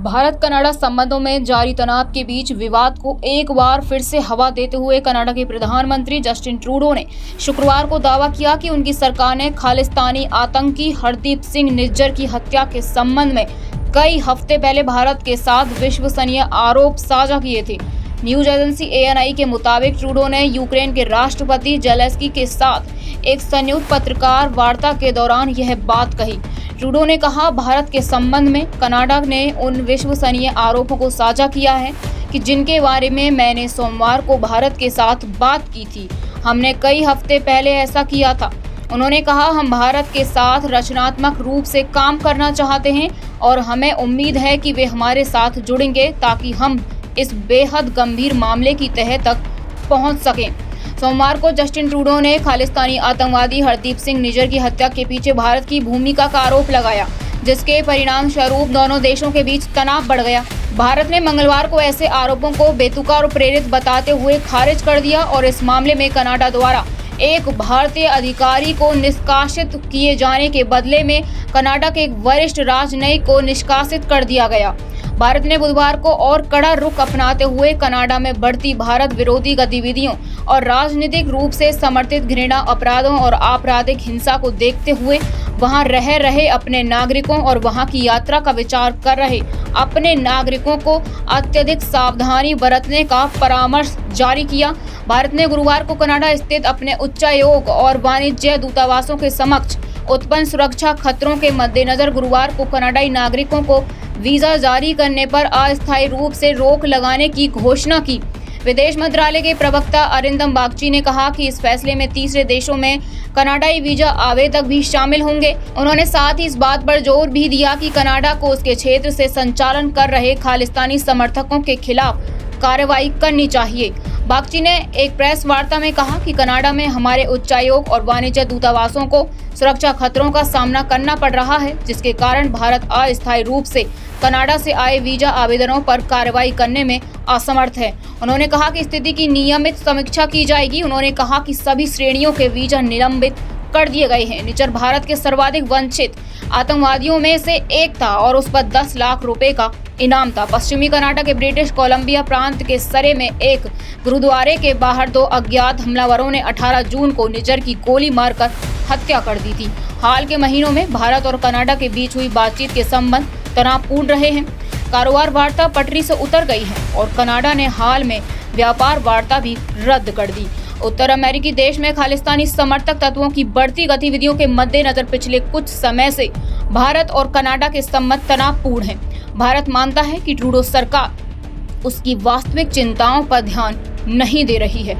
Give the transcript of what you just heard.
Bharat Canada संबंधों में जारी तनाव के बीच विवाद को एक बार फिर से हवा देते हुए कनाडा के प्रधानमंत्री जस्टिन ट्रूडो ने शुक्रवार को दावा किया कि उनकी सरकार ने खालिस्तानी आतंकी हरदीप सिंह निज्जर की हत्या के संबंध में कई हफ्ते पहले भारत के साथ विश्वसनीय आरोप साझा किए थे। न्यूज एजेंसी ANI के मुताबिक ट्रूडो ने यूक्रेन के राष्ट्रपति जेलेंस्की के साथ एक संयुक्त पत्रकार वार्ता के दौरान यह बात कही। ट्रूडो ने कहा, भारत के संबंध में कनाडा ने उन विश्वसनीय आरोपों को साझा किया है कि जिनके बारे में मैंने सोमवार को भारत के साथ बात की थी। हमने कई हफ्ते पहले ऐसा किया था। उन्होंने कहा, हम भारत के साथ रचनात्मक रूप से काम करना चाहते हैं और हमें उम्मीद है कि वे हमारे साथ जुड़ेंगे ताकि हम इस बेहद गंभीर मामले की तह तक पहुंच सकें। सोमवार को जस्टिन ट्रूडो ने खालिस्तानी आतंकवादी हरदीप सिंह निज्जर की हत्या के पीछे भारत की भूमिका का आरोप लगाया, जिसके परिणाम स्वरूप दोनों देशों के बीच तनाव बढ़ गया। भारत ने मंगलवार को ऐसे आरोपों को बेतुका और प्रेरित बताते हुए खारिज कर दिया और इस मामले में कनाडा द्वारा एक भारतीय अधिकारी को निष्कासित किए जाने के बदले में कनाडा के एक वरिष्ठ राजनयिक को निष्कासित कर दिया गया। भारत ने बुधवार को और कड़ा रुख अपनाते हुए कनाडा में बढ़ती भारत विरोधी गतिविधियों और राजनीतिक रूप से समर्थित घृणा अपराधों और आपराधिक हिंसा को देखते हुए वहां रह रहे अपने नागरिकों और वहां की यात्रा का विचार कर रहे अपने नागरिकों को अत्यधिक सावधानी बरतने का परामर्श जारी किया। भारत ने गुरुवार को कनाडा स्थित अपने उच्चायोग और वाणिज्य दूतावासों के समक्ष उत्पन्न सुरक्षा खतरों के मद्देनजर गुरुवार को कनाडाई नागरिकों को वीजा जारी करने पर अस्थायी रूप से रोक लगाने की घोषणा की। विदेश मंत्रालय के प्रवक्ता अरिंदम बागची ने कहा कि इस फैसले में तीसरे देशों में कनाडाई वीजा आवेदक भी शामिल होंगे। उन्होंने साथ ही इस बात पर जोर भी दिया कि कनाडा को उसके क्षेत्र से संचालन कर रहे खालिस्तानी समर्थकों के खिलाफ कार्रवाई करनी चाहिए। बागची ने एक प्रेस वार्ता में कहा कि कनाडा में हमारे उच्चायोग और वाणिज्य दूतावासों को सुरक्षा खतरों का सामना करना पड़ रहा है, जिसके कारण भारत अस्थायी रूप से कनाडा से आए वीजा आवेदनों पर कार्रवाई करने में असमर्थ है। उन्होंने कहा कि स्थिति की नियमित समीक्षा की जाएगी। उन्होंने कहा कि सभी श्रेणियों के वीजा निलंबित कर दिए गए हैं। निज्जर भारत के सर्वाधिक वंचित आतंकवादियों में से एक था और उस पर 10 लाख रुपए का इनाम था। पश्चिमी कनाडा के ब्रिटिश कोलंबिया प्रांत के सरे में एक गुरुद्वारे के बाहर 2 अज्ञात हमलावरों ने 18 जून को निज्जर की गोली मारकर हत्या कर दी थी। हाल के महीनों में भारत और कनाडा के बीच हुई बातचीत के संबंध तनावपूर्ण रहे हैं। कारोबार वार्ता पटरी से उतर गई है और कनाडा ने हाल में व्यापार वार्ता भी रद्द कर दी। उत्तर अमेरिकी देश में खालिस्तानी समर्थक तत्वों की बढ़ती गतिविधियों के मद्देनजर पिछले कुछ समय से भारत और कनाडा के संबंध तनावपूर्ण हैं। भारत मानता है कि ट्रूडो सरकार उसकी वास्तविक चिंताओं पर ध्यान नहीं दे रही है।